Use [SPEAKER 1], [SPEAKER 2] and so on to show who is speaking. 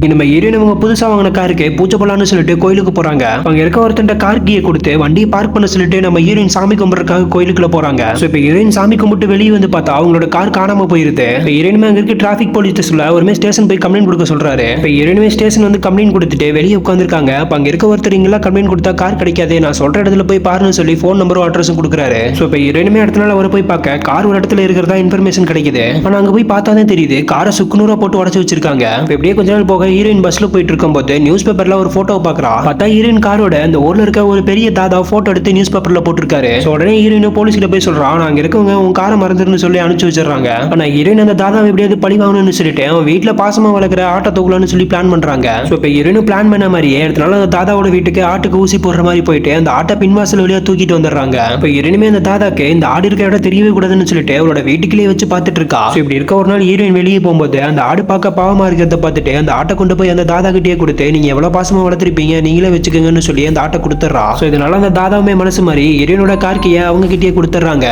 [SPEAKER 1] நம்ம ஹீரோயின் அவங்க புதுசா வாங்கின காருக்கு பூஜை போலான்னு சொல்லிட்டு கோயிலுக்கு போறாங்க. அங்க இருக்க ஒருத்தன் கார் கீயை கொடுத்து வண்டியை பார்க் பண்ண சொல்லிட்டு நம்ம ஹீரோயின் சாமி கும்பிடுறதுக்காக கோயிலுக்குள்ள போறாங்க. இப்ப ஹீரோயின் சாமி கும்பிட்டு வெளியே வந்து பார்த்தா அவங்களோட கார் காணாம போயிருது. ஹீரோயின் அங்க இருக்க டிராபிக் போலீஸ் ஸ்டேஷன்ல ஒருமே ஸ்டேஷன் போய் கம்ப்ளைண்ட் கொடுக்க சொல்றாரு. இப்ப ஹீரோயின் ஸ்டேஷன் வந்து கம்ப்ளைண்ட் கொடுத்துட்டு வெளியே உட்காந்துருக்காங்க. அங்க இருக்க ஒருத்தர் இங்கெல்லாம் கம்ப்ளைண்ட் கொடுத்தா கார் கிடைக்காது, நான் சொல்ற இடத்துல போய் பாருன்னு சொல்லி போன் நம்பரும் அட்ரஸும் கொடுக்குறாரு. இப்ப ஹீரோயினுமே அடுத்த நாள் அவரை போய் பார்க்க கார் ஒரு இடத்துல இருக்கிறதா இன்ஃபர்மேஷன் கிடைக்குது. ஆனா அங்க போய் பார்த்தாதான் தெரியுது காரை சுக்குநூறா போட்டு உடச்சு வச்சிருக்காங்க. இப்படியே கொஞ்ச நாள் போக ஹீரோயின் பஸ்ல போயிட்டு இருக்கும்போது நியூஸ் பேப்பர்ல ஒரு போட்டோ பாக்குறா. பார்த்தா ஹீரோயின் காரோட அந்த ஊர்ல இருக்க ஒரு பெரிய தாதா போட்டோ எடுத்து நியூஸ் பேப்பர்ல போட்டிருக்காரு. உடனே ஹீரோயின் போலீஸ் கிட்ட போய் சொல்றான், நாங்க இருக்கவங்க உன் காரை மறந்துருன்னு சொல்லி அனுப்பிச்சு வச்சிடறாங்க. ஆனா ஹீரோயின் அந்த தாதா எப்படியாவது பழி வாங்கணும்னு சொல்லிட்டு அவன் வீட்டுல பாசமா வளர்க்குற ஆட்டை தூக்கலாம்னு சொல்லி பிளான் பண்றாங்க. இப்ப ஹீரோயின் பிளான் பண்ண மாதிரியே அதனால அந்த தாதாவோட வீட்டுக்கு ஆட்டுக்கு ஊசி போடுற மாதிரி போயிட்டு அந்த ஆட்டை பின்வாசல் வழியா தூக்கிட்டு வந்துடுறாங்க. இப்ப ஹீரோயினுமே அந்த தாதாக்கு இந்த ஆடு இருக்க இடம் தெரியவே கூடாதுன்னு சொல்லிட்டு அவரோட வீட்டுக்குள்ளேயே வச்சு பார்த்துட்டு இருக்கா. இப்படி இருக்க ஒரு நாள் ஹீரோயின் வெளியே போகும்போது அந்த ஆடு பார்க்க பாவமா இருக்கிறத பார்த்துட்டு அந்த ஆட்டை கொண்டு போய் அந்த தாதா கிட்டே கொடுத்து நீங்க எவ்வளவு பாசமா வளர்த்திருப்பீங்க, நீங்களே வச்சுக்கோங்கன்னு சொல்லி அந்த ஆட்டை கொடுத்துறா. இதனால அந்த தாதாவுமே மனசு மாதிரி ஹீரோயினோட கார்கிய அவங்க கிட்டே கொடுத்துறாங்க.